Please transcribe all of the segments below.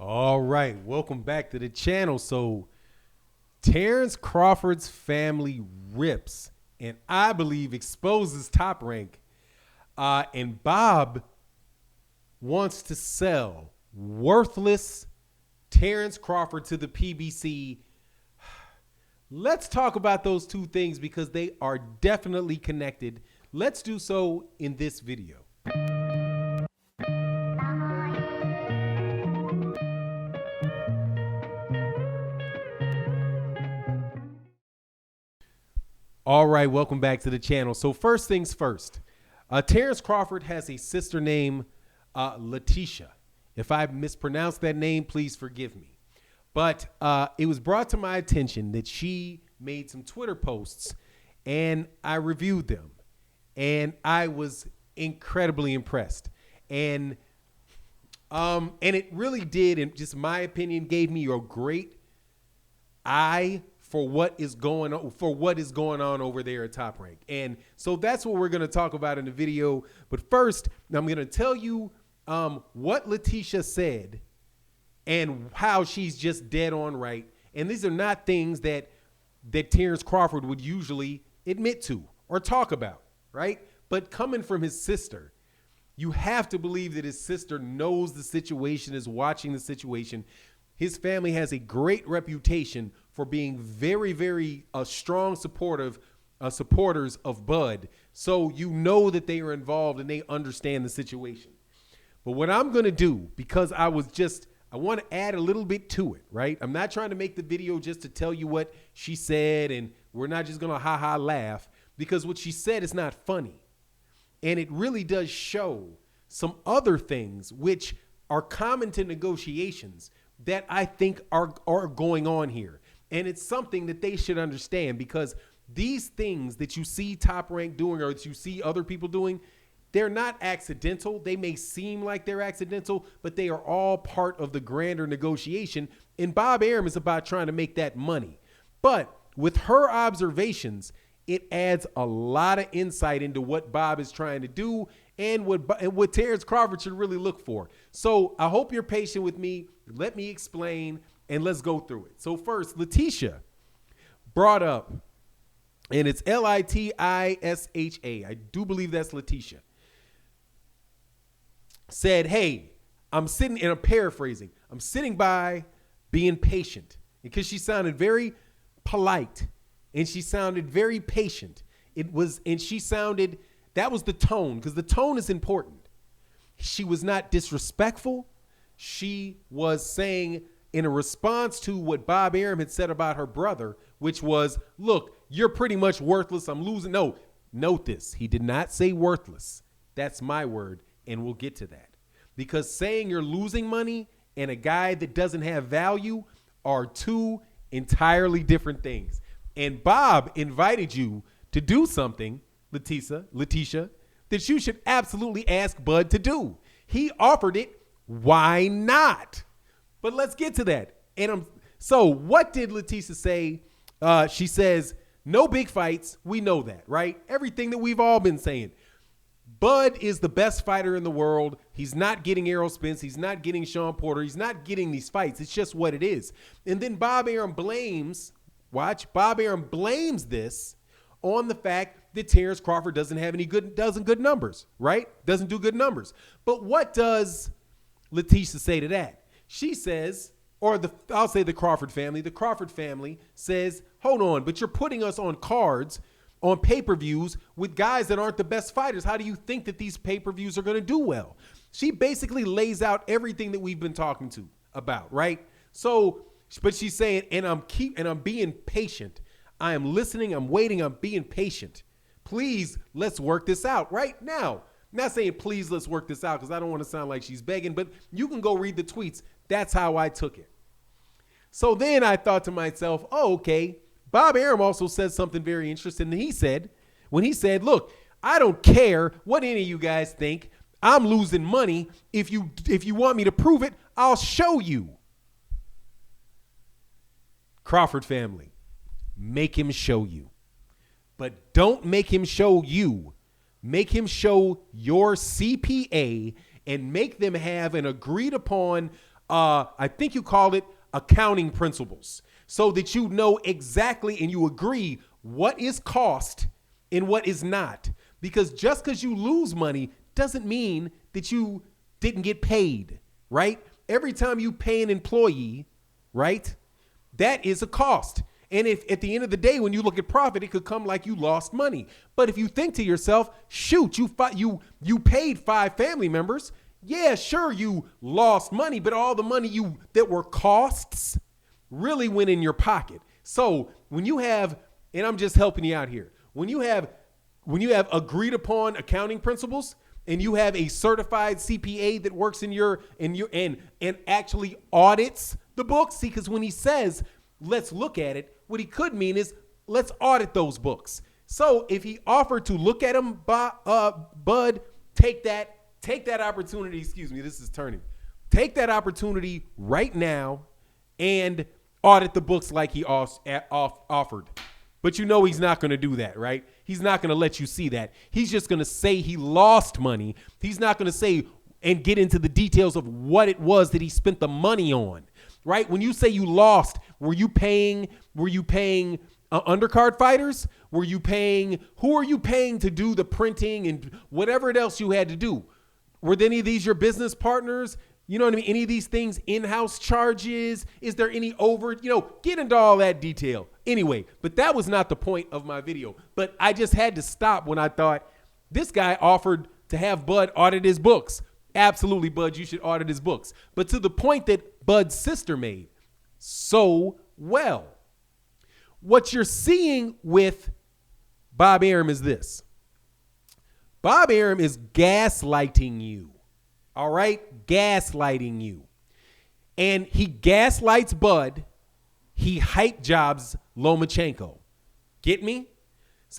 All right, welcome back to the channel. So, Terence Crawford's family rips and I believe exposes Top Rank. And Bob wants to sell worthless Terence Crawford to the PBC. Let's talk about those two things because they are definitely connected. Let's do so in this video. All right, welcome back to the channel. So first things first, Terence Crawford has a sister named Letitia. If I mispronounced that name, please forgive me. But it was brought to my attention that she made some Twitter posts and I reviewed them. And I was incredibly impressed. And it really did, in just my opinion, gave me a great eye for what is going on over there at Top Rank. And so that's what we're going to talk about in the video. But first, I'm going to tell you what Letitia said and how she's just dead on right. And these are not things that Terence Crawford would usually admit to or talk about, right? But coming from his sister, you have to believe that his sister knows the situation, is watching the situation. His family has a great reputation for being very, very strong supporters of Bud. So you know that they are involved and they understand the situation. But what I'm going to do, because I want to add a little bit to it, right? I'm not trying to make the video just to tell you what she said, and we're not just going to ha-ha laugh, because what she said is not funny. And it really does show some other things which are common to negotiations that I think are going on here. And it's something that they should understand, because these things that you see Top Rank doing or that you see other people doing, they're not accidental. They may seem like they're accidental, but they are all part of the grander negotiation. And Bob Arum is about trying to make that money. But with her observations, it adds a lot of insight into what Bob is trying to do and what Terence Crawford should really look for. So I hope you're patient with me. Let me explain and let's go through it. So first, Letitia brought up, and it's Litisha. I do believe that's Letitia. Said, hey, I'm sitting, and I'm paraphrasing, I'm sitting by being patient, because she sounded very polite and she sounded very patient. That was the tone, because the tone is important. She was not disrespectful. She was saying in a response to what Bob Arum had said about her brother, which was, look, you're pretty much worthless. I'm losing. No, note this. He did not say worthless. That's my word. And we'll get to that, because saying you're losing money and a guy that doesn't have value are two entirely different things. And Bob invited you to do something, Letitia, that you should absolutely ask Bud to do. He offered it. Why not? But let's get to that. So what did Letitia say? She says, no big fights. We know that, right? Everything that we've all been saying. Bud is the best fighter in the world. He's not getting Errol Spence. He's not getting Sean Porter. He's not getting these fights. It's just what it is. And then Bob Arum blames this on the fact that Terence Crawford doesn't do good numbers, right? Doesn't do good numbers. But what does Letitia say to that? She says, I'll say the Crawford family says, hold on, but you're putting us on cards, on pay-per-views with guys that aren't the best fighters. How do you think that these pay-per-views are going to do well? She basically lays out everything that we've been talking about, right? So, but she's saying, and I'm being patient. I am listening. I'm waiting. I'm being patient. Please, let's work this out right now. I'm not saying please let's work this out, because I don't want to sound like she's begging, but you can go read the tweets. That's how I took it. So then I thought to myself, oh, okay. Bob Arum also said something very interesting. He said, look, I don't care what any of you guys think. I'm losing money. If you want me to prove it, I'll show you. Crawford family, make him show you. But don't make him show you. Make him show your CPA and make them have an agreed upon I think you call it accounting principles, so that you know exactly and you agree what is cost and what is not. Because just because you lose money doesn't mean that you didn't get paid, right? Every time you pay an employee, right, that is a cost. And if at the end of the day, when you look at profit, it could come like you lost money. But if you think to yourself, shoot, you paid 5 family members. Yeah, sure, you lost money, but all the money that were costs really went in your pocket. So when you have, and I'm just helping you out here, when you have agreed upon accounting principles and you have a certified CPA that works and actually audits the books, see, because when he says, let's look at it, what he could mean is let's audit those books. So if he offered to look at them, Bud, take that opportunity. Excuse me, this is turning. Take that opportunity right now and audit the books like he offered. But you know he's not going to do that, right? He's not going to let you see that. He's just going to say he lost money. He's not going to say and get into the details of what it was that he spent the money on, right? When you say you lost, were you paying undercard fighters? Who are you paying to do the printing and whatever else you had to do? Were any of these your business partners? You know what I mean? Any of these things, in-house charges? Is there any get into all that detail. Anyway, but that was not the point of my video. But I just had to stop when I thought this guy offered to have Bud audit his books. Absolutely, Bud, you should audit his books. But to the point that Bud's sister made so well. What you're seeing with Bob Arum is this. Bob Arum is gaslighting you. All right? Gaslighting you. And he gaslights Bud. He hype jobs Lomachenko. Get me?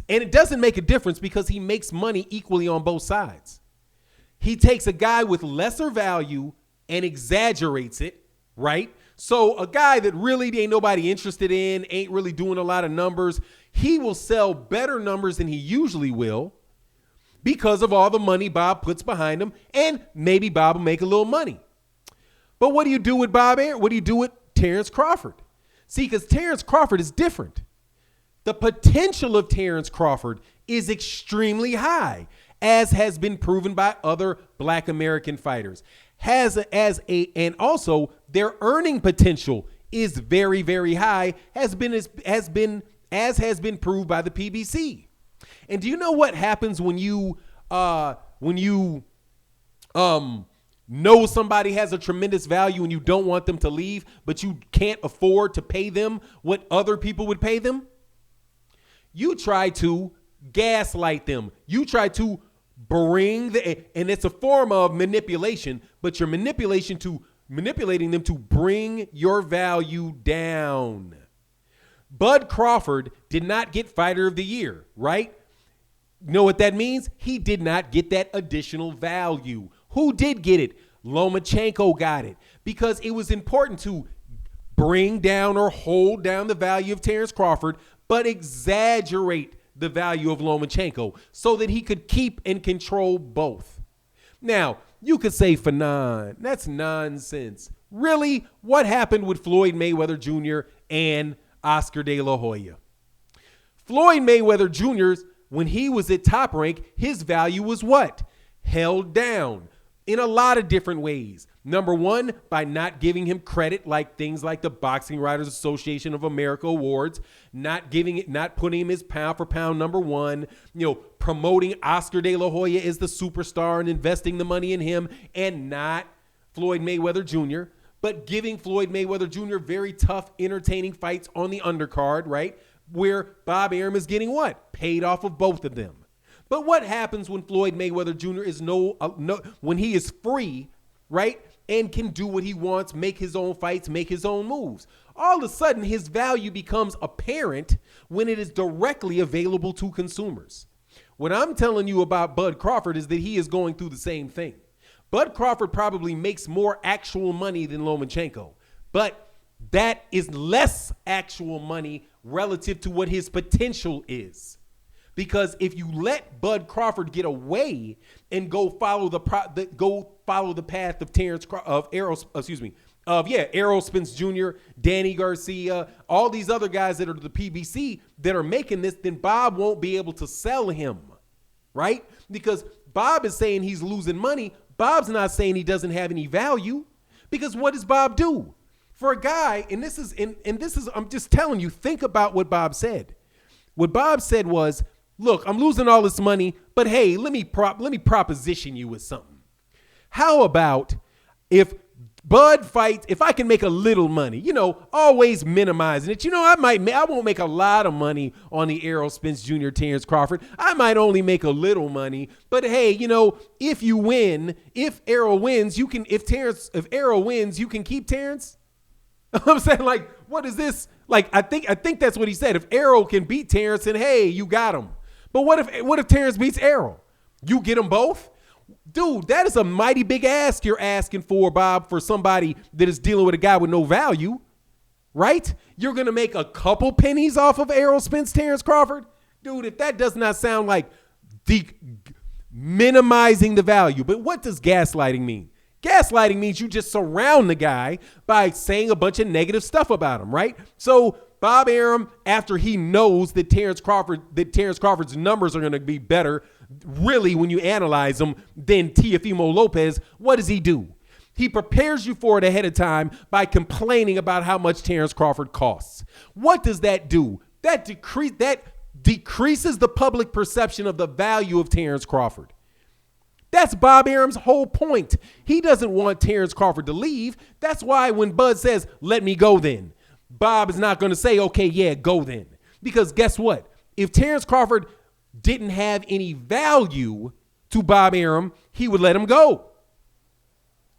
And it doesn't make a difference because he makes money equally on both sides. He takes a guy with lesser value and exaggerates it, right? So a guy that really ain't nobody interested in, ain't really doing a lot of numbers, he will sell better numbers than he usually will because of all the money Bob puts behind him, and maybe Bob will make a little money. But what do you do with Bob Arum? What do you do with Terence Crawford? See, because Terence Crawford is different. The potential of Terence Crawford is extremely high, as has been proven by other Black American fighters. And also their earning potential is very, very high, has been proved by the PBC. And do you know what happens when you know somebody has a tremendous value and you don't want them to leave, but you can't afford to pay them what other people would pay them? You try to gaslight them. You try to and it's a form of manipulation, but you're manipulating them to bring your value down. Bud Crawford did not get Fighter of the Year, right? You know what that means? He did not get that additional value. Who did get it? Lomachenko got it because it was important to bring down or hold down the value of Terence Crawford, but exaggerate the value of Lomachenko so that he could keep and control both. Now, you could say, Fanon, that's nonsense. Really? What happened with Floyd Mayweather Jr. and Oscar De La Hoya? Floyd Mayweather Jr., when he was at Top Rank, his value was what? Held down in a lot of different ways. Number one, by not giving him credit, like things like the Boxing Writers Association of America awards, not putting him as pound for pound number one, promoting Oscar De La Hoya as the superstar and investing the money in him, and not Floyd Mayweather Jr., but giving Floyd Mayweather Jr. very tough, entertaining fights on the undercard, right? Where Bob Arum is getting what? Paid off of both of them. But what happens when Floyd Mayweather Jr. is when he is free, right? And can do what he wants, make his own fights, make his own moves. All of a sudden, his value becomes apparent when it is directly available to consumers. What I'm telling you about Bud Crawford is that he is going through the same thing. Bud Crawford probably makes more actual money than Lomachenko, but that is less actual money relative to what his potential is. Because if you let Bud Crawford get away and go follow the path of Errol Spence Jr., Danny Garcia, all these other guys that are the PBC that are making this, then Bob won't be able to sell him, right? Because Bob is saying he's losing money. Bob's not saying he doesn't have any value, because what does Bob do? For a guy, and this is I'm just telling you, think about what Bob said. What Bob said was, look, I'm losing all this money, but hey, let me proposition you with something. How about if Bud fights, if I can make a little money, always minimizing it. I won't make a lot of money on the Errol Spence Jr. Terence Crawford. I might only make a little money, but hey, if you win, if Errol wins, if Errol wins, you can keep Terence. I'm saying, like, what is this? Like, I think that's what he said. If Errol can beat Terence, then hey, you got him. But what if Terence beats Errol? You get them both? Dude, that is a mighty big ask you're asking for, Bob, for somebody that is dealing with a guy with no value, right? You're going to make a couple pennies off of Errol Spence, Terence Crawford? Dude, if that does not sound like minimizing the value. But what does gaslighting mean? Gaslighting means you just surround the guy by saying a bunch of negative stuff about him, right? So Bob Arum, after he knows that Terence Crawford's numbers are going to be better, really, when you analyze them, than Teofimo Lopez, what does he do? He prepares you for it ahead of time by complaining about how much Terence Crawford costs. What does that do? That decreases the public perception of the value of Terence Crawford. That's Bob Arum's whole point. He doesn't want Terence Crawford to leave. That's why when Bud says, let me go then, Bob is not going to say, okay, yeah, go then. Because guess what? If Terence Crawford didn't have any value to Bob Arum, he would let him go.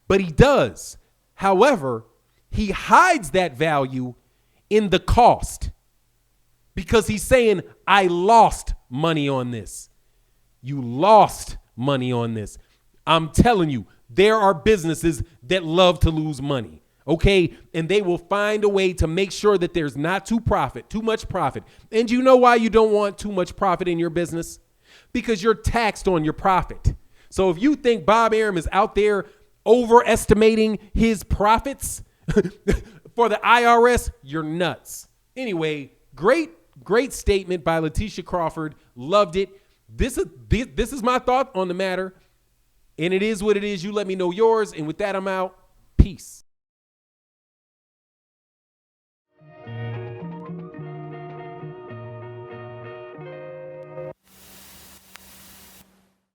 But he does. However, he hides that value in the cost, because he's saying, I lost money on this. You lost money on this. I'm telling you, there are businesses that love to lose money, okay? And they will find a way to make sure that there's not too much profit. And you know why you don't want too much profit in your business? Because you're taxed on your profit. So if you think Bob Arum is out there overestimating his profits for the IRS, you're nuts. Anyway, great statement by Letitia Crawford. Loved it. This is my thought on the matter, and it is what it is. You let me know yours, and with that, I'm out. Peace.